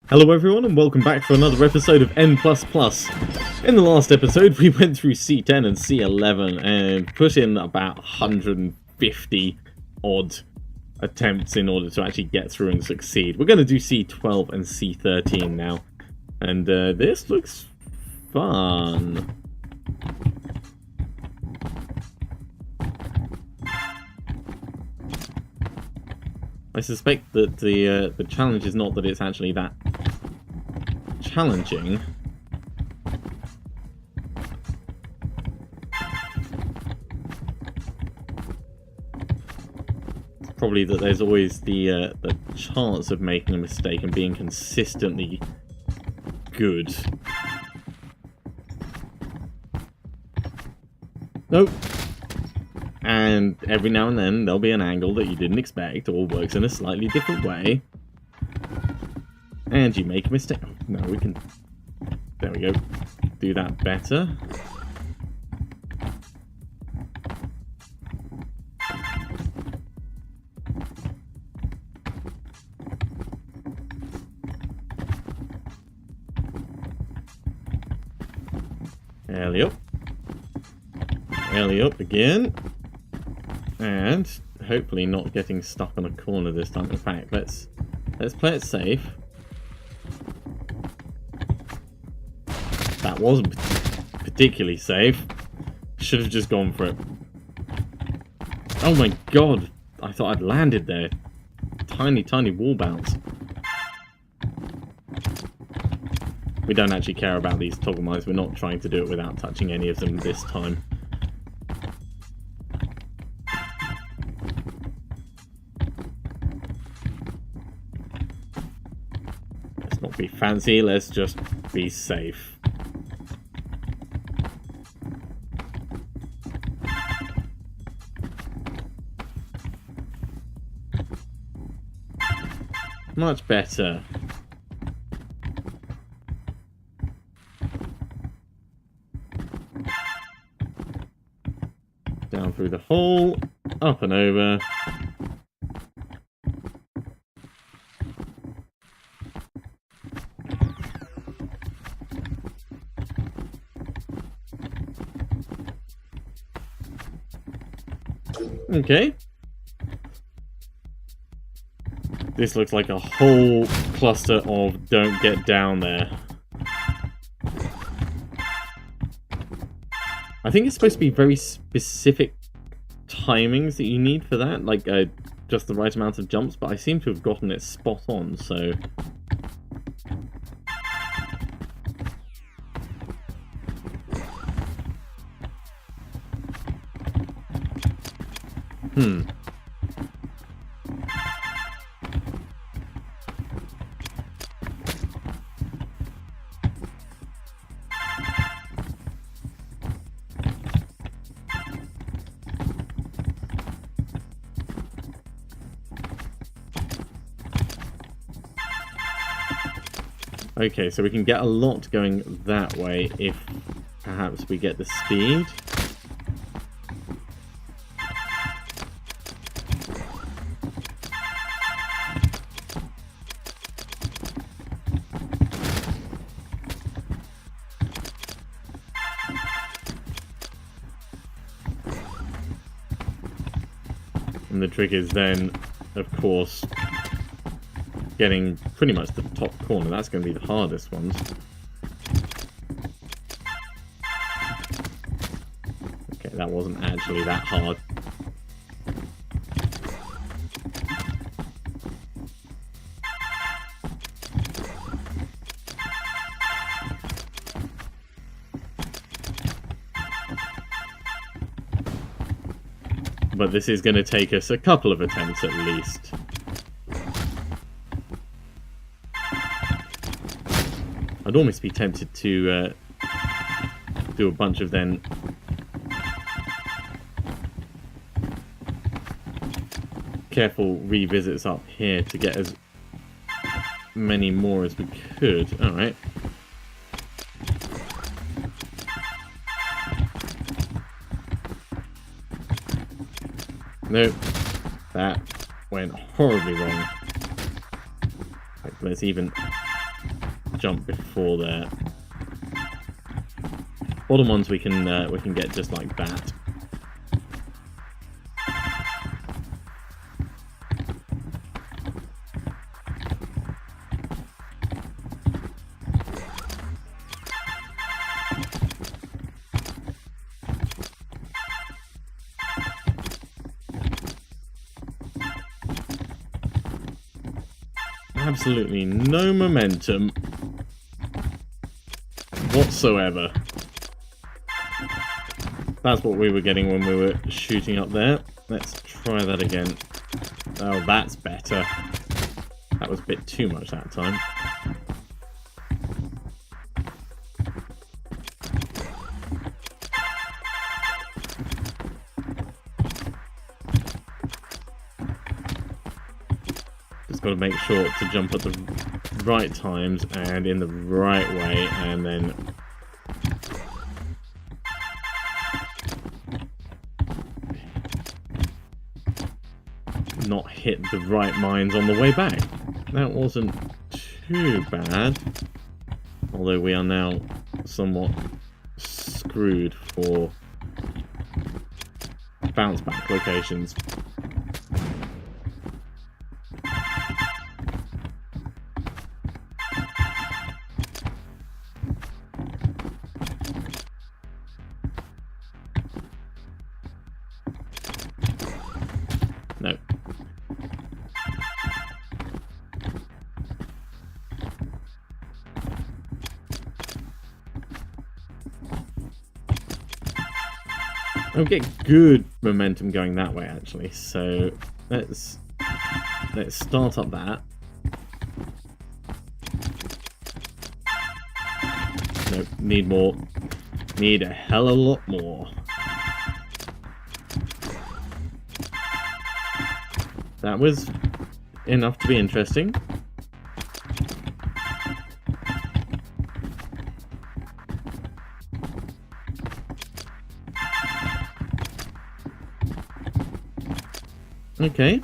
Hello everyone and welcome back for another episode of N++. In the last episode we went through C10 and C11 and put in about 150 odd attempts in order to actually get through and succeed. We're going to do C12 and C13 now, and this looks fun. I suspect that the challenge is not that it's actually that challenging. It's probably that there's always the chance of making a mistake and being consistently good. Nope. And every now and then there'll be an angle that you didn't expect or works in a slightly different way. And you make a mistake. No, we can... There we go. Do that better. Alley up. Alley up again. And hopefully not getting stuck on a corner this time. In fact, let's play it safe. That wasn't particularly safe. Should have just gone for it. Oh my god! I thought I'd landed there. Tiny, tiny wall bounce. We don't actually care about these toggle mines. We're not trying to do it without touching any of them this time. Let's not be fancy, let's just be safe. Much better. Down through the hole, up and over. Okay. This looks like a whole cluster of don't get down there. I think it's supposed to be very specific timings that you need for that, like just the right amount of jumps, but I seem to have gotten it spot on, so... Okay, so we can get a lot going that way if perhaps we get the speed. And the trick is then, of course, getting pretty much the top corner. That's going to be the hardest ones. Okay, that wasn't actually that hard. But this is going to take us a couple of attempts at least. I'd almost be tempted to do a bunch of then careful revisits up here to get as many more as we could. Alright. Nope. That went horribly wrong. Let's even jump before there. Bottom ones we can get just like that. Absolutely no momentum whatsoever. That's what we were getting when we were shooting up there. Let's try that again. Oh, that's better. That was a bit too much that time. Got to make sure to jump at the right times and in the right way, and then not hit the right mines on the way back. That wasn't too bad, although we are now somewhat screwed for bounce back locations. No. I'll get good momentum going that way actually, so let's start up that. Nope, need more. Need a hell of a lot more. That was enough to be interesting. Okay.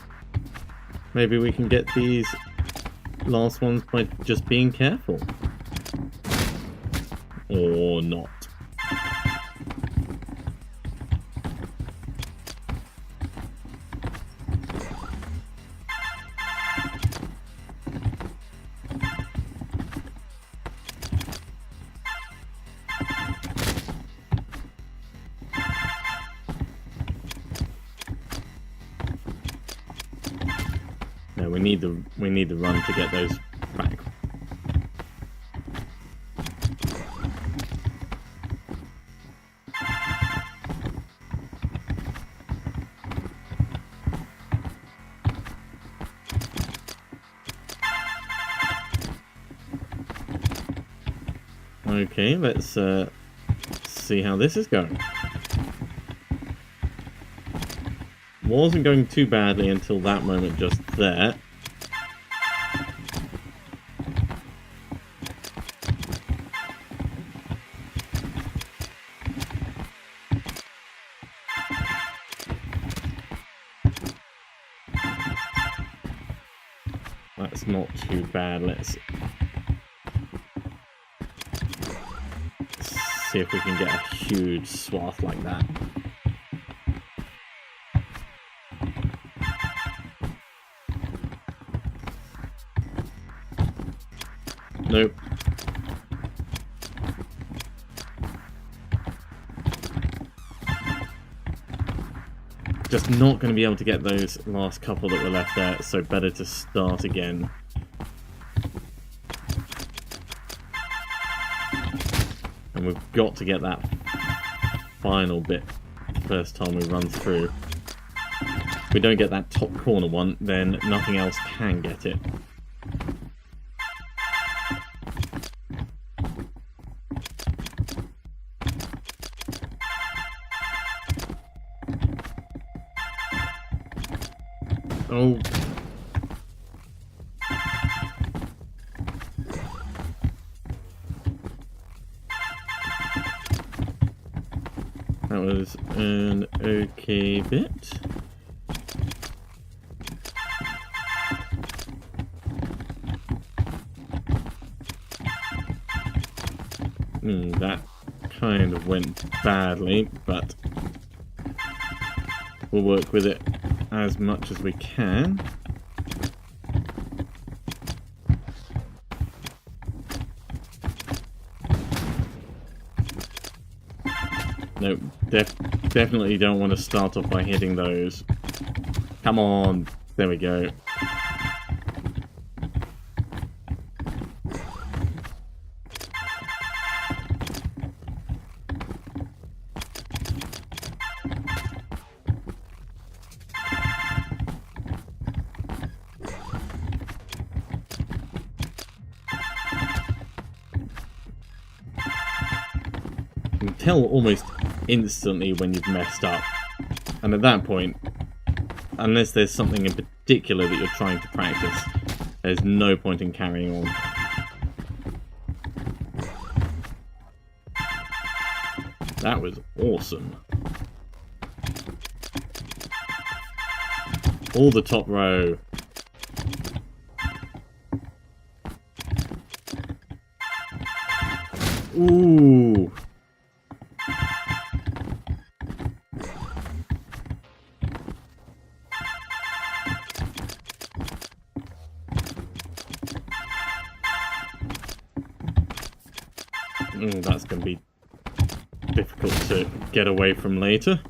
Maybe we can get these last ones by just being careful. Or not. No, we need the run to get those back. Okay, let's see how this is going. Wasn't going too badly until that moment just there. That's not too bad. Let's see if we can get a huge swath like that. Nope. Just not going to be able to get those last couple that were left there, so better to start again. And we've got to get that final bit the first time we run through. If we don't get that top corner one, then nothing else can get it. Oh. That was an okay bit. That kind of went badly, but we'll work with it as much as we can. Nope, definitely don't want to start off by hitting those. Come on, there we go. You can tell almost instantly when you've messed up, and at that point, unless there's something in particular that you're trying to practice, there's no point in carrying on. That was awesome. All the top row. Ooh. That's going to be difficult to get away from later.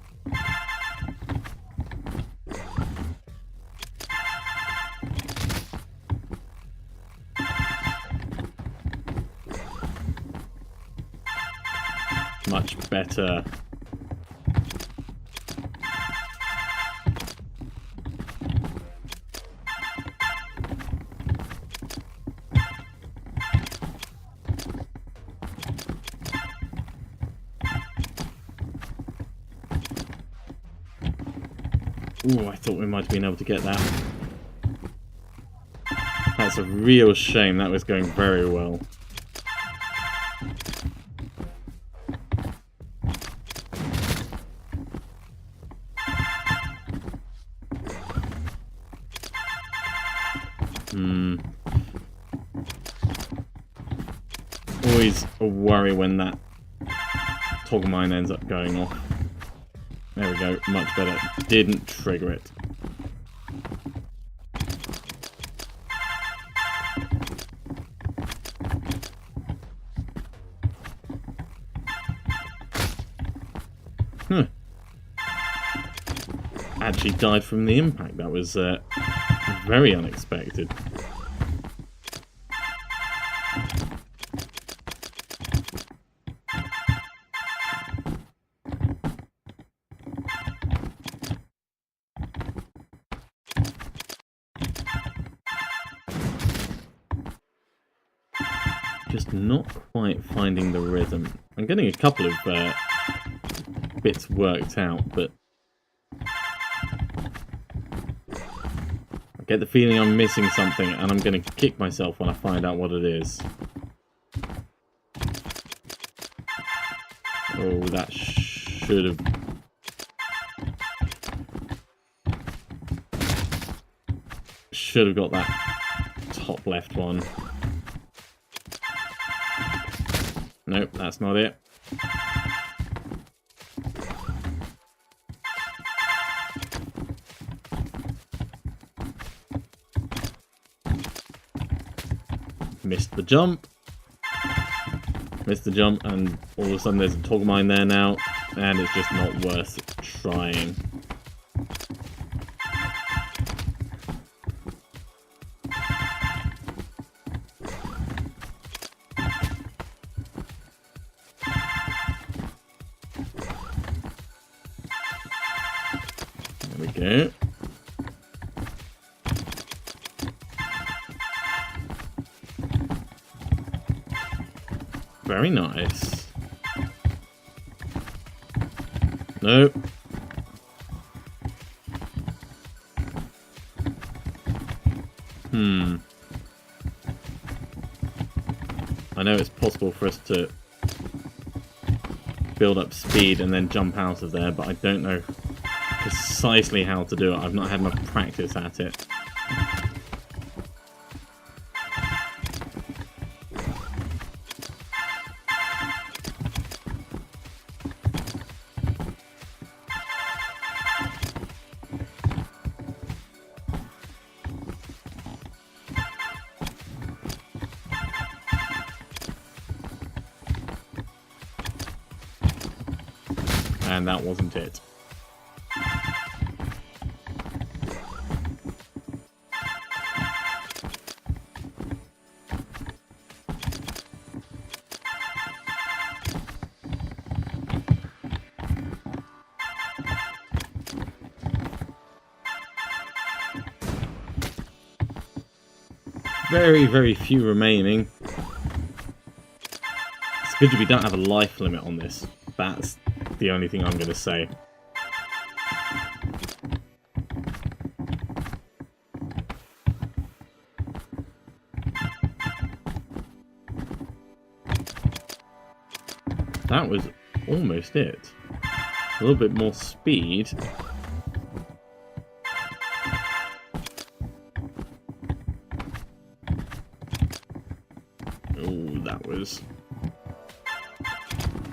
Much better. Ooh, I thought we might have been able to get that. That's a real shame. That was going very well. Always a worry when that toggle mine ends up going off. There we go, much better. Didn't trigger it. Actually died from the impact. That was very unexpected. Just not quite finding the rhythm. I'm getting a couple of bits worked out, but I get the feeling I'm missing something, and I'm going to kick myself when I find out what it is. Oh, that should have... should have got that top left one. Nope, that's not it. Missed the jump. Missed the jump, and all of a sudden there's a toggle mine there now, and it's just not worth trying. There we go. Very nice. Nope. I know it's possible for us to build up speed and then jump out of there, but I don't know precisely how to do it. I've not had enough practice at it. and that wasn't it. Very, very few remaining. It's good that we don't have a life limit on this. That's the only thing I'm going to say. That was almost it. A little bit more speed. Oh, that was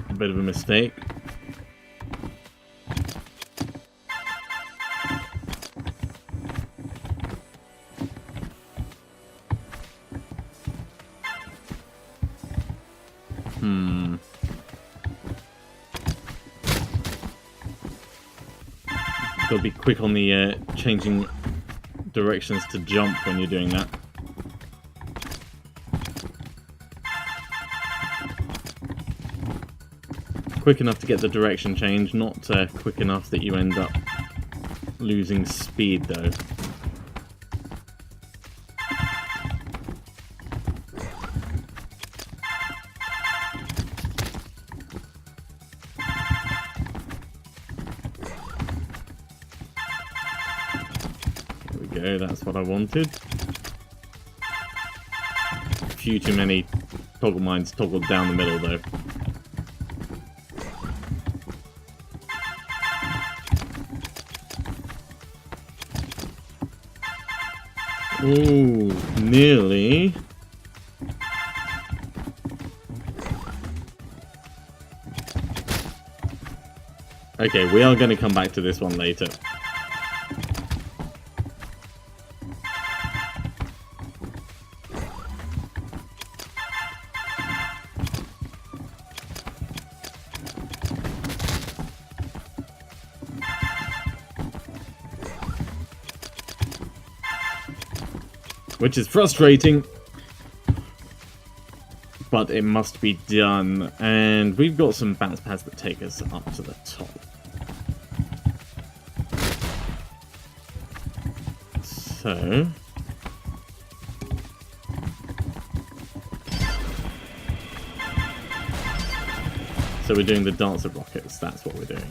a bit of a mistake. Gotta be quick on the changing directions to jump when you're doing that. Quick enough to get the direction change, not quick enough that you end up losing speed though. There we go, that's what I wanted. A few too many toggle mines toggled down the middle though. Ooh, nearly. Okay, we are going to come back to this one later. Which is frustrating, but it must be done. And we've got some bounce pads that take us up to the top. So we're doing the dance of rockets, that's what we're doing.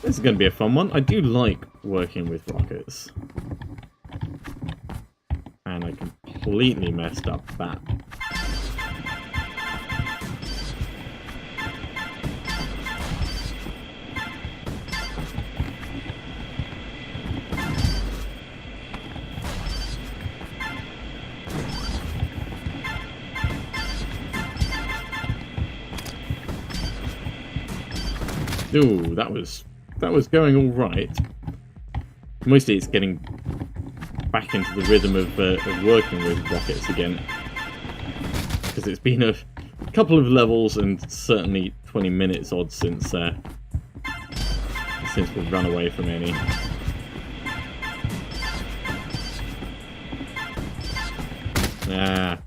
This is going to be a fun one. I do like working with rockets. And I completely messed up that. Ooh, that was going all right. Mostly it's getting back into the rhythm of working with rockets again, because it's been a couple of levels and certainly 20 minutes odd since we've run away from any. Ah.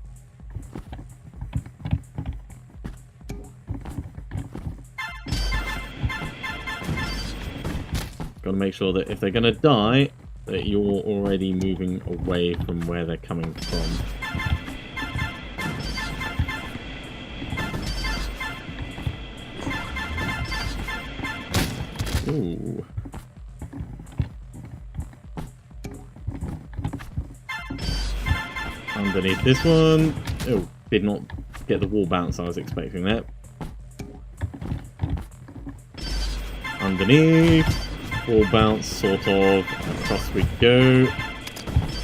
Got to make sure that if they're going to die, that you're already moving away from where they're coming from. Ooh. Underneath this one. Oh, did not get the wall bounce I was expecting there. Underneath. Wall bounce, sort of. Across we go.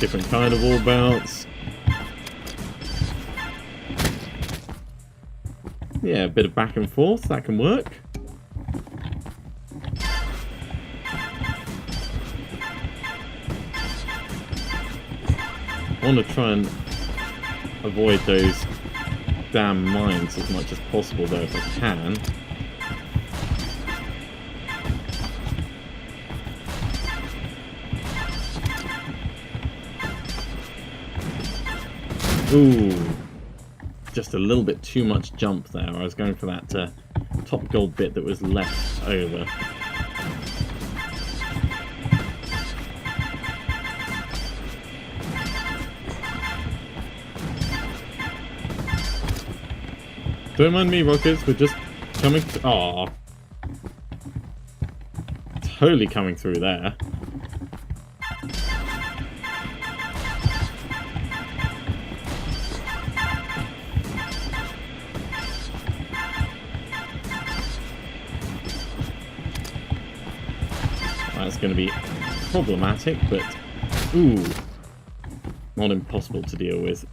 Different kind of wall bounce. Yeah, a bit of back and forth, that can work. I want to try and avoid those damn mines as much as possible, though, if I can. Ooh, just a little bit too much jump there. I was going for that top gold bit that was left over. Don't mind me, rockets, we're just coming... Aww. Totally coming through there. That's going to be problematic, but... Ooh. Not impossible to deal with.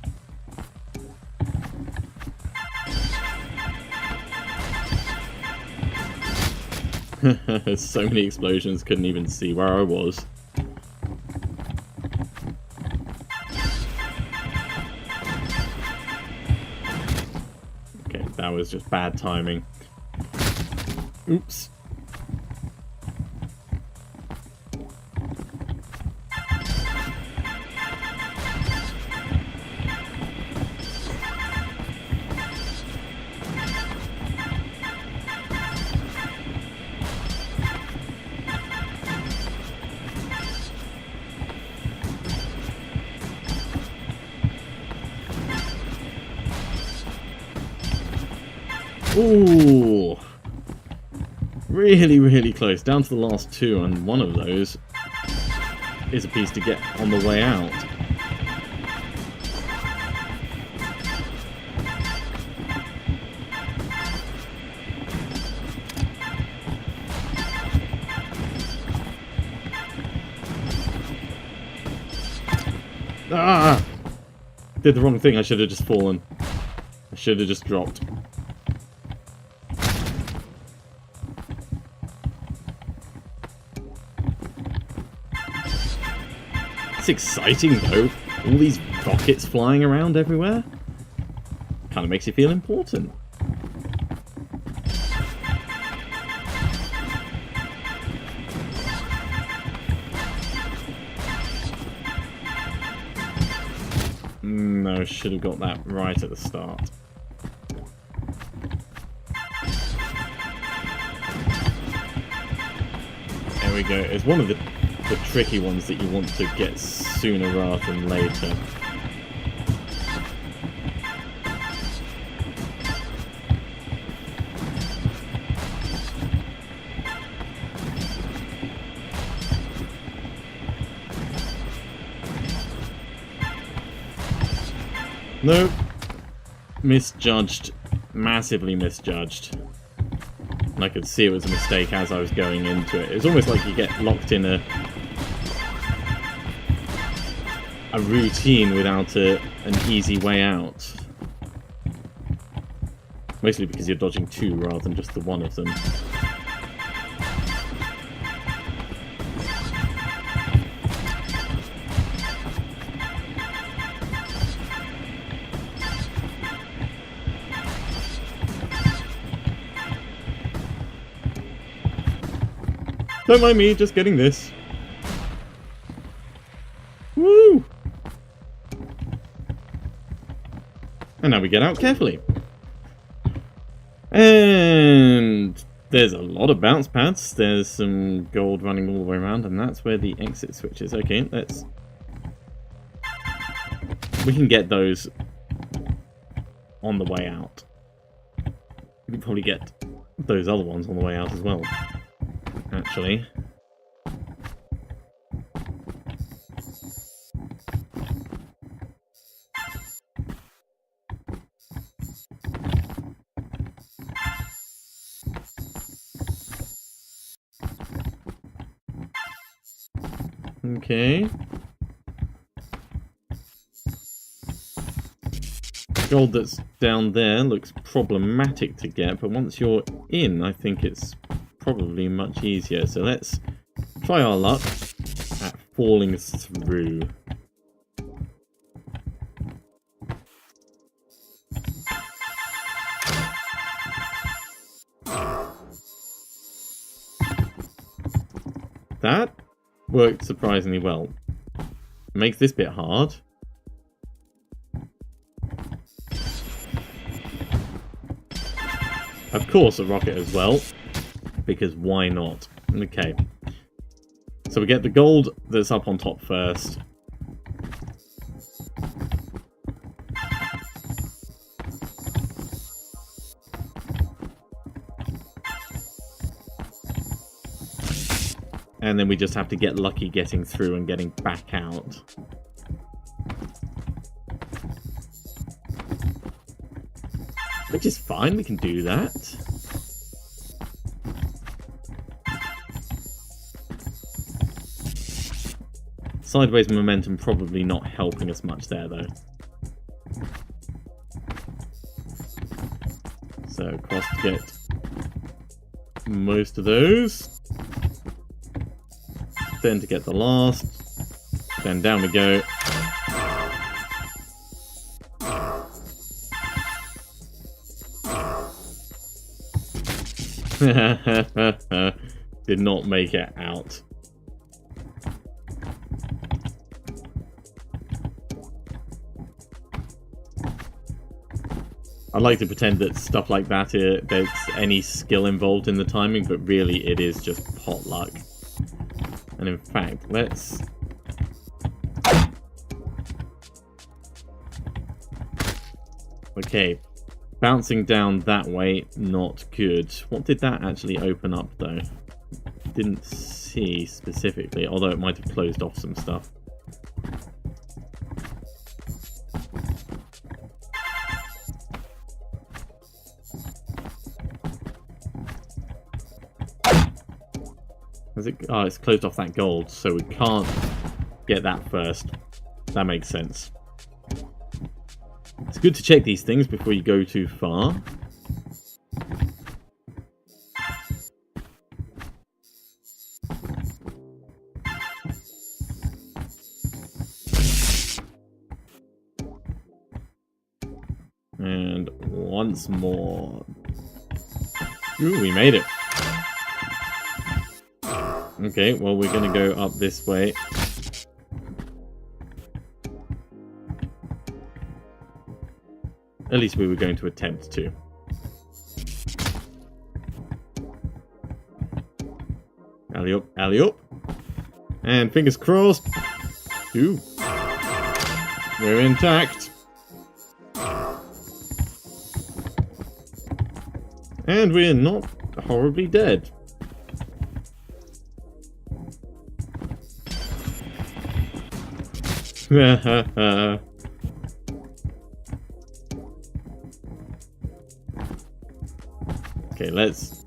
So many explosions, couldn't even see where I was. Okay, that was just bad timing. Oops. Ooh, really, really close. Down to the last two, and one of those is a piece to get on the way out. Ah! Did the wrong thing. I should have just fallen. I should have just dropped. It's exciting though, all these rockets flying around everywhere. Kind of makes you feel important. No, should have got that right at the start. There we go. It's one of the tricky ones that you want to get sooner rather than later. Nope. Misjudged. Massively misjudged. And I could see it was a mistake as I was going into it. It was almost like you get locked in a routine without an easy way out. Mostly because you're dodging two rather than just the one of them. Don't mind me, just getting this. Woo! And now we get out carefully. And there's a lot of bounce pads. There's some gold running all the way around, and that's where the exit switch is. Okay, let's... We can get those on the way out. We can probably get those other ones on the way out as well, actually. Okay. Gold that's down there looks problematic to get, but once you're in, I think it's probably much easier. So let's try our luck at falling through. That worked surprisingly well. Makes this bit hard. Of course, a rocket as well, because why not? Okay. So we get the gold that's up on top first. And then we just have to get lucky getting through and getting back out. Which is fine, we can do that. Sideways momentum probably not helping us much there, though. So, across to get most of those. Then to get the last. Then down we go. Did not make it out. I like to pretend that stuff like that, there's any skill involved in the timing, but really it is just pot luck. And in fact, let's... Okay, bouncing down that way, not good. What did that actually open up, though? Didn't see specifically, although it might have closed off some stuff. Oh, it's closed off that gold, so we can't get that first. That makes sense. It's good to check these things before you go too far. And once more. Ooh, we made it. Okay, well, we're going to go up this way. At least we were going to attempt to. Alley up, alley up. And fingers crossed. Ooh. We're intact. And we're not horribly dead. Okay, let's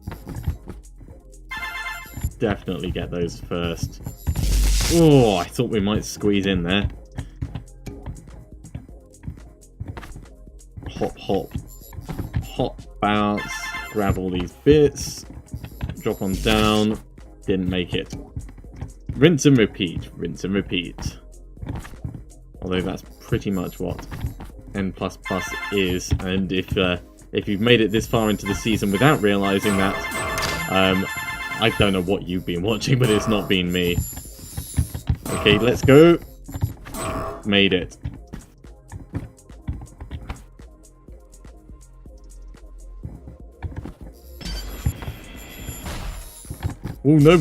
definitely get those first. Oh, I thought we might squeeze in there. Hop, hop. Hop, bounce. Grab all these bits. Drop on down. Didn't make it. Rinse and repeat. Rinse and repeat. Although that's pretty much what N++ is, and if you've made it this far into the season without realising that, I don't know what you've been watching, but it's not been me. Okay, let's go. Made it. Oh no!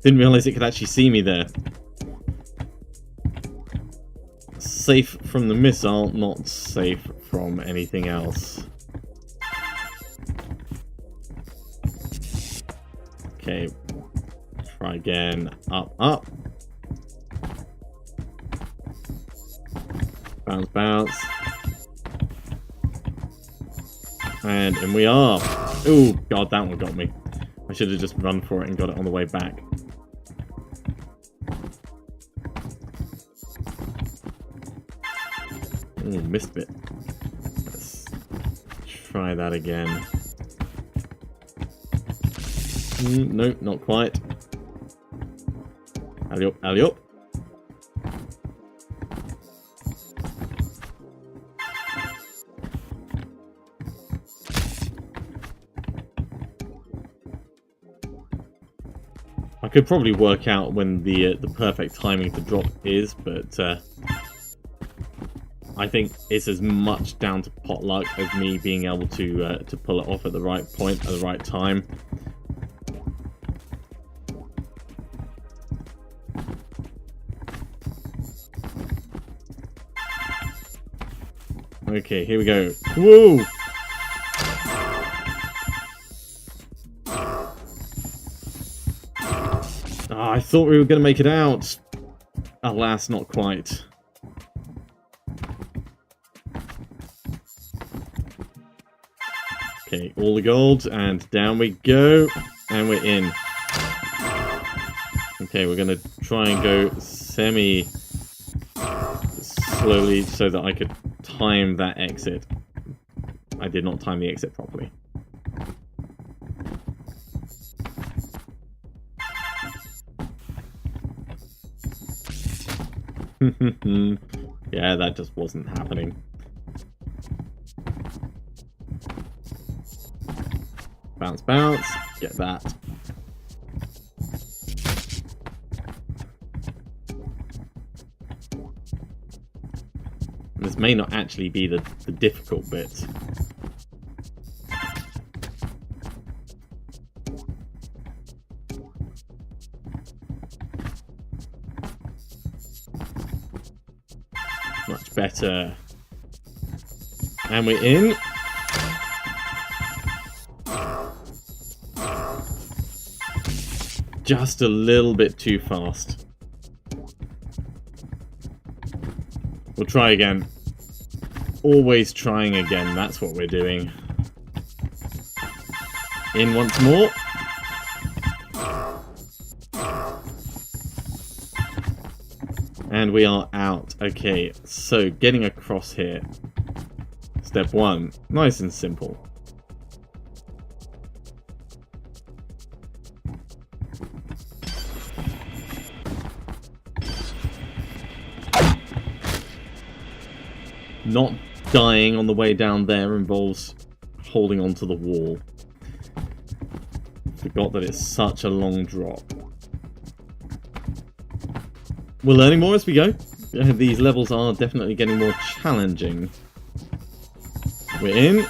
Didn't realise it could actually see me there. Safe from the missile, not safe from anything else. Okay, try again. Up, up. Bounce, bounce. And in we are. Oh god, that one got me. I should have just run for it and got it on the way back. Ooh, missed bit. Let's try that again. No, not quite. Alley up, alley up. I could probably work out when the perfect timing to drop is, but I think it's as much down to pot luck as me being able to pull it off at the right point at the right time. Okay, here we go. Whoa! Oh, I thought we were going to make it out. Alas, not quite. Okay, all the gold, and down we go, and we're in. Okay, we're going to try and go semi-slowly so that I could time that exit. I did not time the exit properly. Yeah, that just wasn't happening. Bounce, bounce. Get that. This may not actually be the difficult bit. Much better. And we're in. Just a little bit too fast. We'll try again. Always trying again, that's what we're doing. In once more. And we are out. Okay, so getting across here. Step 1. Nice and simple. Not dying on the way down there involves holding onto the wall. Forgot that it's such a long drop. We're learning more as we go. These levels are definitely getting more challenging. We're in.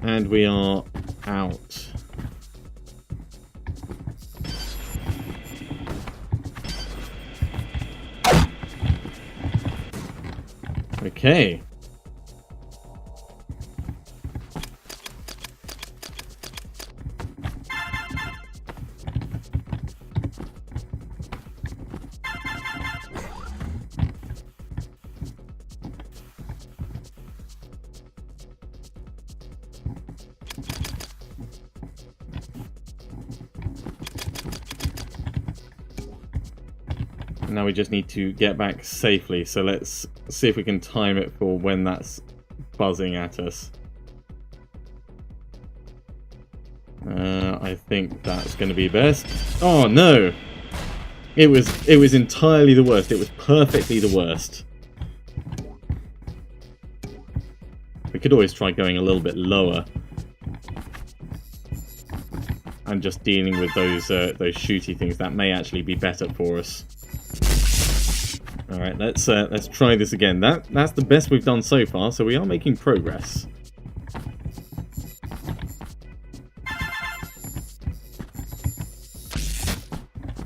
And we are out. Okay. Now we just need to get back safely, so let's see if we can time it for when that's buzzing at us. I think that's going to be best. Oh no! It was entirely the worst. It was perfectly the worst. We could always try going a little bit lower and just dealing with those shooty things. That may actually be better for us. All right, let's try this again. That's the best we've done so far, so we are making progress.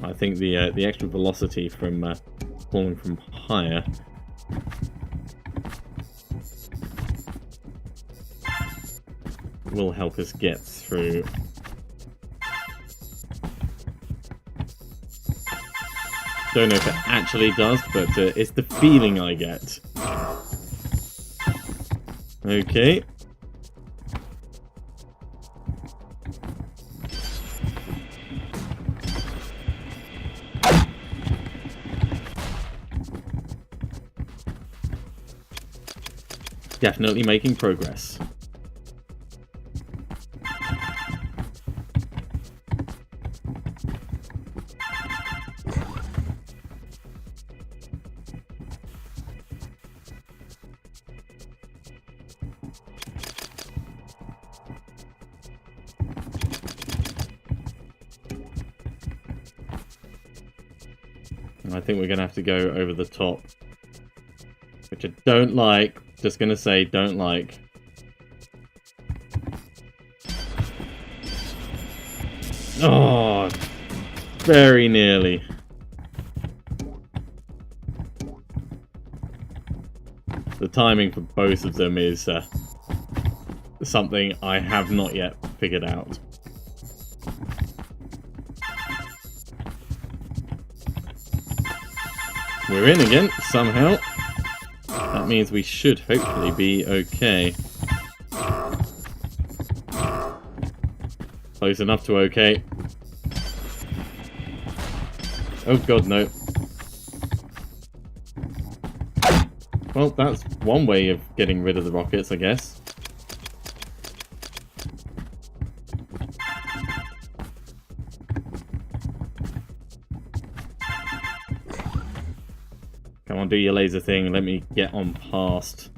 I think the extra velocity from falling from higher will help us get through. Don't know if it actually does, but it's the feeling I get. Okay. Definitely making progress. And I think we're going to have to go over the top. Which I don't like. Just going to say, don't like. Oh, very nearly. The timing for both of them is something I have not yet figured out. We're in again, somehow. That means we should hopefully be okay. Close enough to okay. Oh god, no. Well, that's one way of getting rid of the rockets, I guess. Come on, do your laser thing. Let me get on past.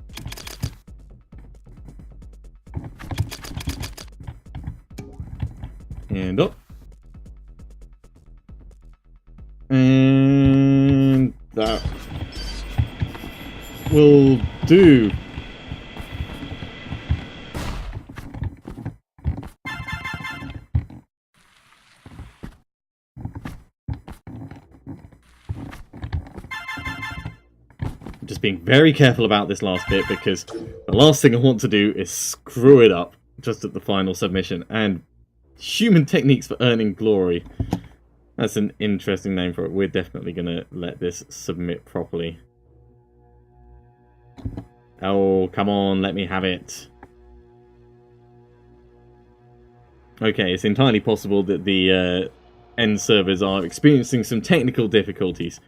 And up. And that will do. Just being very careful about this last bit, because the last thing I want to do is screw it up just at the final submission. And human techniques for earning glory. That's an interesting name for it. We're definitely going to let this submit properly. Oh, come on, let me have it. Okay, it's entirely possible that the end servers are experiencing some technical difficulties.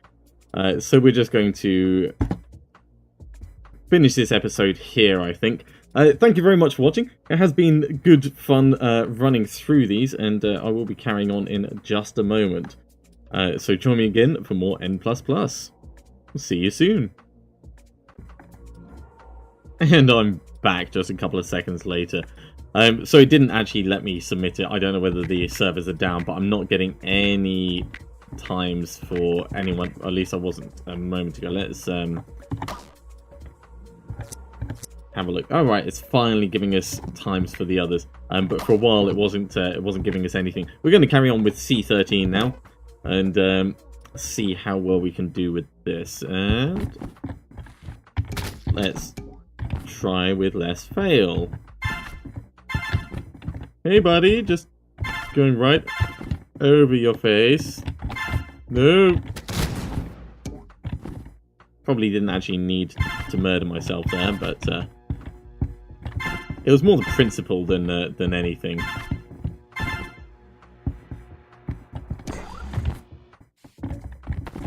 So we're just going to finish this episode here, I think. Thank you very much for watching. It has been good fun running through these, and I will be carrying on in just a moment. So join me again for more N++. See you soon. And I'm back just a couple of seconds later. So it didn't actually let me submit it. I don't know whether the servers are down, but I'm not getting any times for anyone. At least I wasn't a moment ago. Let's have a look. All right, it's finally giving us times for the others. But for a while it wasn't giving us anything. We're going to carry on with C13 now, and see how well we can do with this. And let's try with less fail. Hey buddy, just going right over your face. No. Probably didn't actually need to murder myself there, but it was more the principle than anything.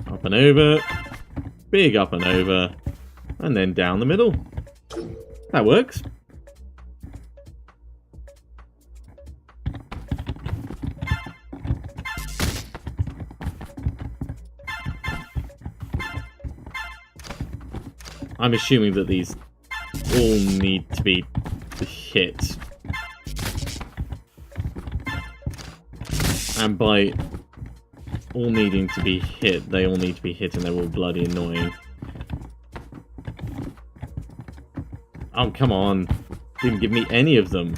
Up and over, big up and over, and then down the middle. That works. I'm assuming that these all need to be hit. And by all needing to be hit, they all need to be hit and they're all bloody annoying. Oh, come on. Didn't give me any of them.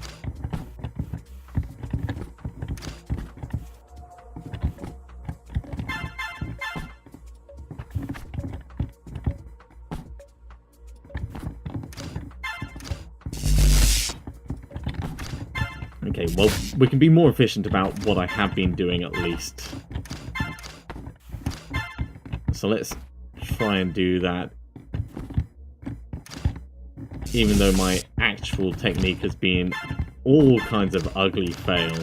Okay, well, we can be more efficient about what I have been doing at least. So let's try and do that. Even though my actual technique has been all kinds of ugly fail.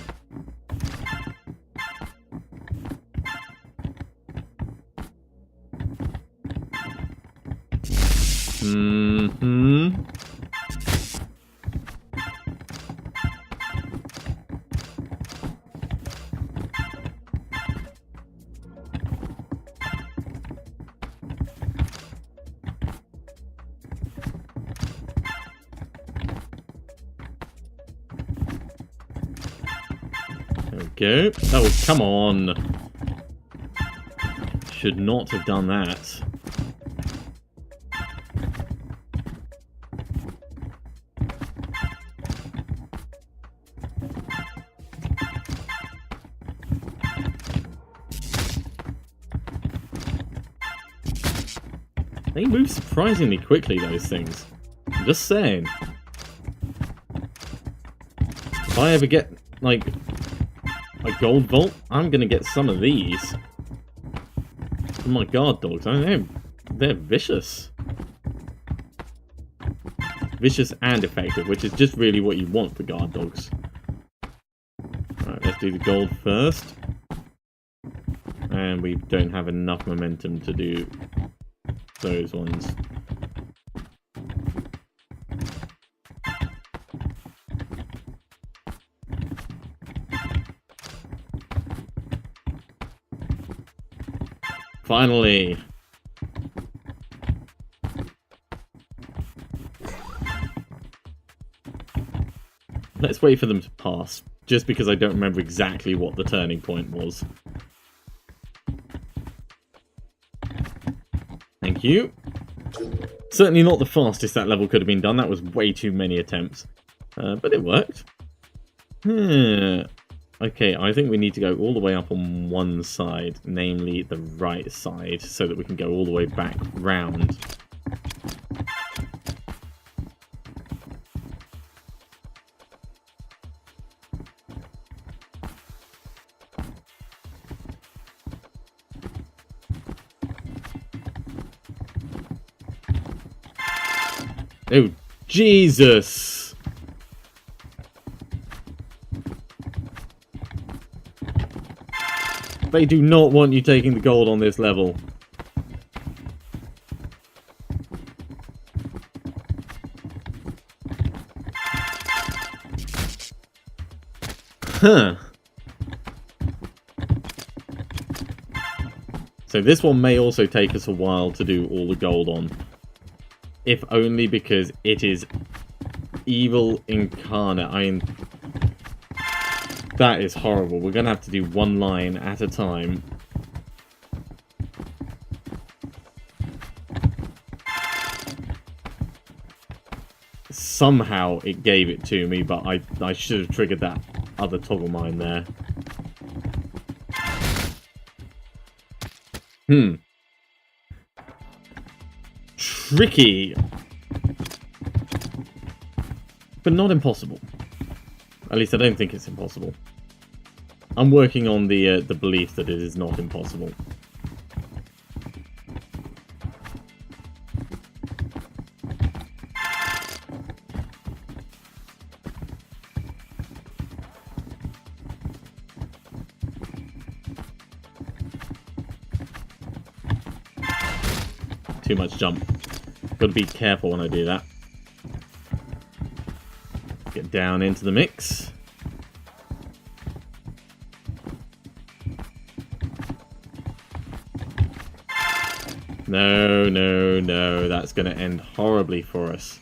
There we go. Oh, come on. Should not have done that. They move surprisingly quickly, those things. I'm just saying. If I ever get, like, a gold vault, I'm gonna get some of these. Oh my guard dogs, I mean, they're vicious. Vicious and effective, which is just really what you want for guard dogs. Alright, let's do the gold first. And we don't have enough momentum to do those ones. Finally! Let's wait for them to pass, just because I don't remember exactly what the turning point was. Thank you. Certainly not the fastest that level could have been done. That was way too many attempts. But it worked. Okay, I think we need to go all the way up on one side, namely the right side, so that we can go all the way back round. Oh, Jesus! They do not want you taking the gold on this level. Huh. So this one may also take us a while to do all the gold on. If only because it is evil incarnate. I mean, that is horrible. We're going to have to do one line at a time. Somehow it gave it to me, but I should have triggered that other toggle mine there. Tricky. But not impossible. At least I don't think it's impossible. I'm working on the belief that it is not impossible. Too much jump. Gotta be careful when I do that. Get down into the mix. No, no, no. That's going to end horribly for us.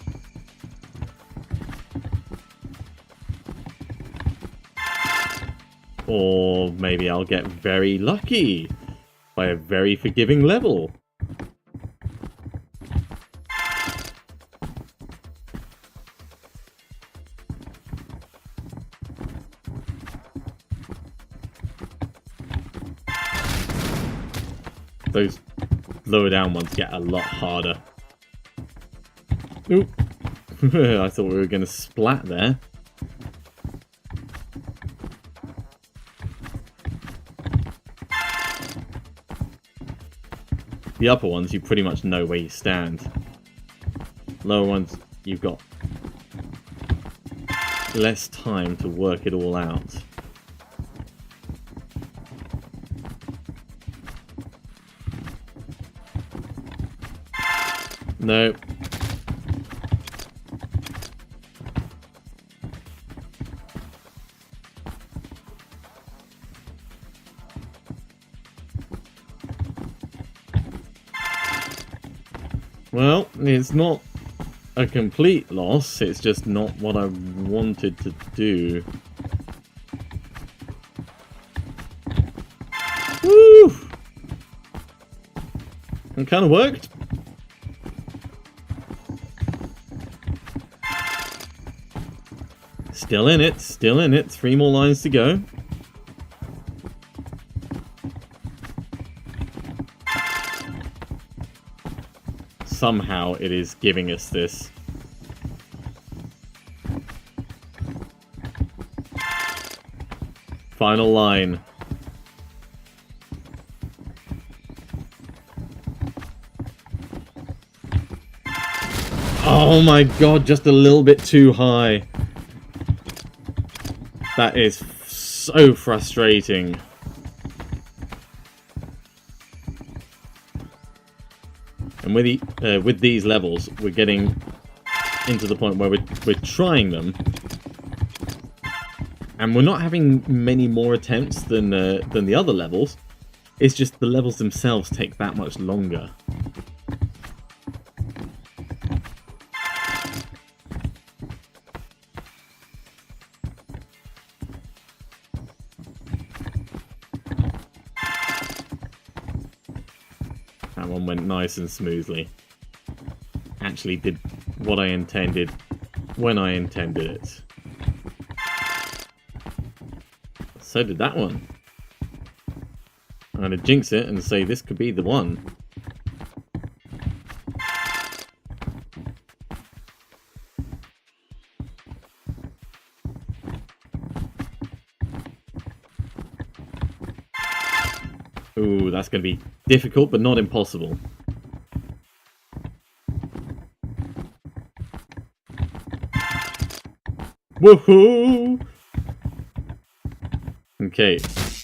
Or maybe I'll get very lucky by a very forgiving level. Those lower down ones get a lot harder. Oop. I thought we were going to splat there. The upper ones, you pretty much know where you stand. Lower ones, you've got less time to work it all out. No. Well, it's not a complete loss, it's just not what I wanted to do. Woo! It kind of worked. Still in it, still in it. 3 more lines to go. Somehow it is giving us this. Final line. Oh my god, just a little bit too high. That is so frustrating. And with these levels, we're getting into the point where we're trying them, and we're not having many more attempts than the other levels. It's just the levels themselves take that much longer. That one went nice and smoothly. Actually did what I intended when I intended it. So did that one. I'm going to jinx it and say this could be the one. Ooh, that's going to be difficult, but not impossible. Woohoo! Okay.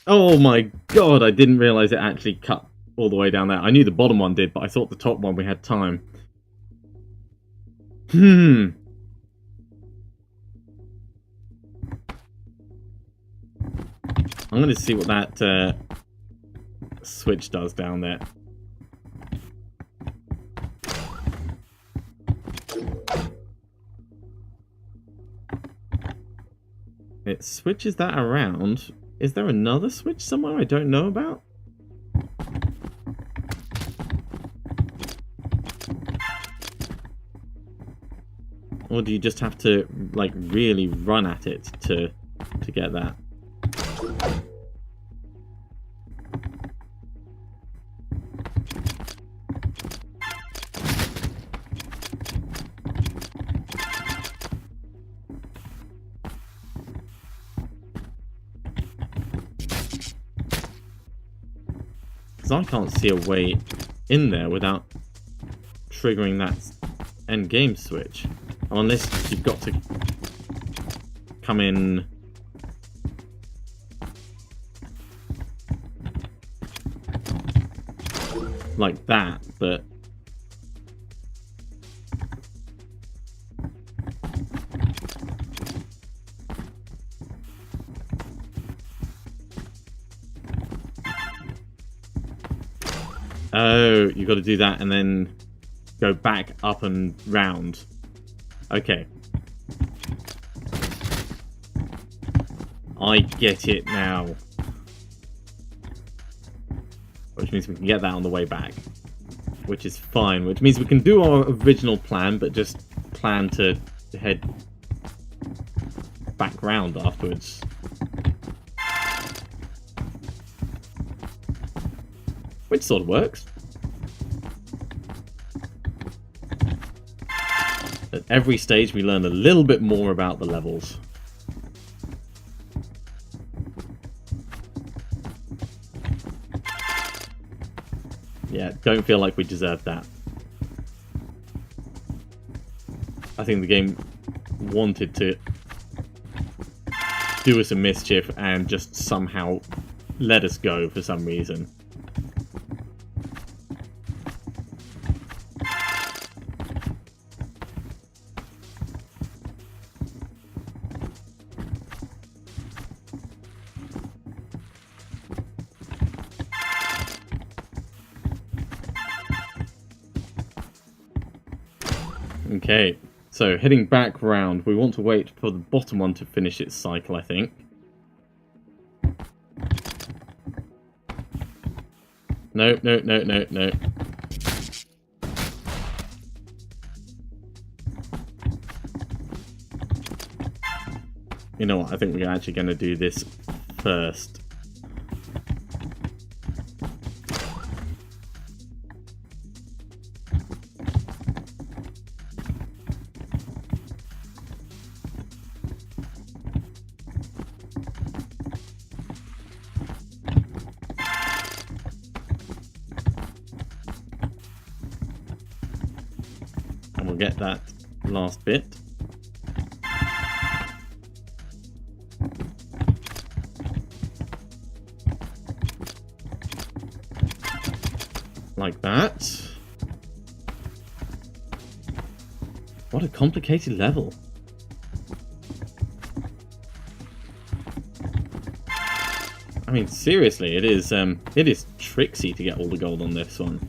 Oh my god, I didn't realise it actually cut all the way down there. I knew the bottom one did, but I thought the top one we had time. I'm going to see what that switch does down there. It switches that around. Is there another switch somewhere I don't know about? Or do you just have to, like, really run at it to get that? I can't see a way in there without triggering that end game switch. Unless you've got to come in like that, but oh, you've got to do that and then go back up and round. Okay. I get it now. Which means we can get that on the way back. Which is fine. Which means we can do our original plan, but just plan to head back round afterwards. Which sort of works. At every stage we learn a little bit more about the levels. Yeah, don't feel like we deserved that. I think the game wanted to do us a mischief and just somehow let us go for some reason. Okay, so heading back round, we want to wait for the bottom one to finish its cycle, I think. No, no, no, no, no. You know what, I think we're actually going to do this first. And we'll get that last bit. Like that. What a complicated level. I mean, seriously, it is tricksy to get all the gold on this one.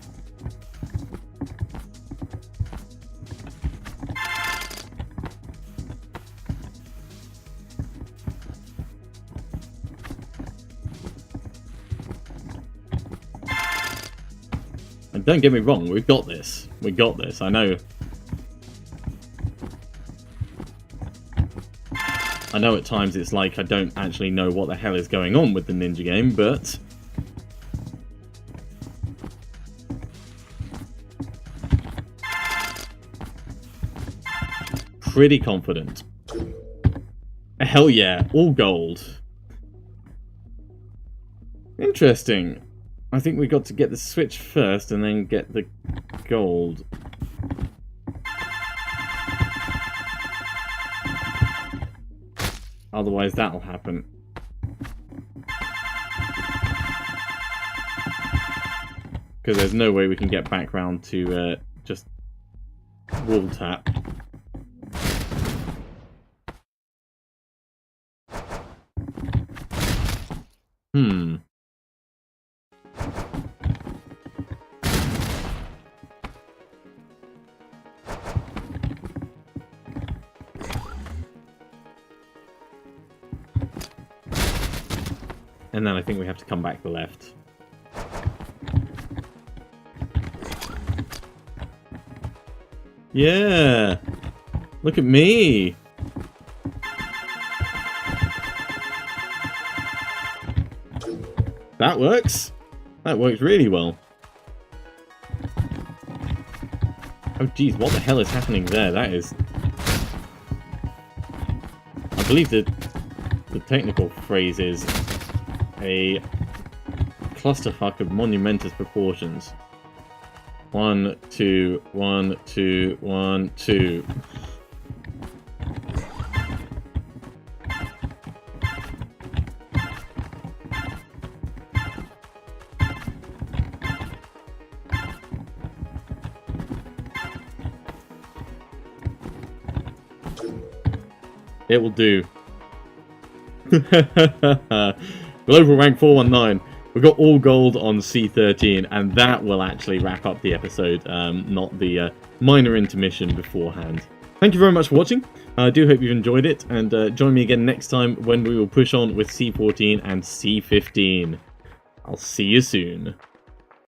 And don't get me wrong, we've got this. We got this, I know. I know at times it's like I don't actually know what the hell is going on with the ninja game, but pretty confident. Hell yeah, all gold. Interesting. I think we got to get the switch first and then get the gold. Otherwise that'll happen. Because there's no way we can get back round to just wall tap. And then I think we have to come back to the left. Yeah! Look at me! That works! That works really well. Oh geez, what the hell is happening there? That is... I believe the technical phrase is a clusterfuck of monumentous proportions. 1, 2, 1, 2, 1, 2. It will do. Global rank 419. We got all gold on C13, and that will actually wrap up the episode, not the minor intermission beforehand. Thank you very much for watching. I do hope you've enjoyed it, and join me again next time when we will push on with C14 and C15. I'll see you soon.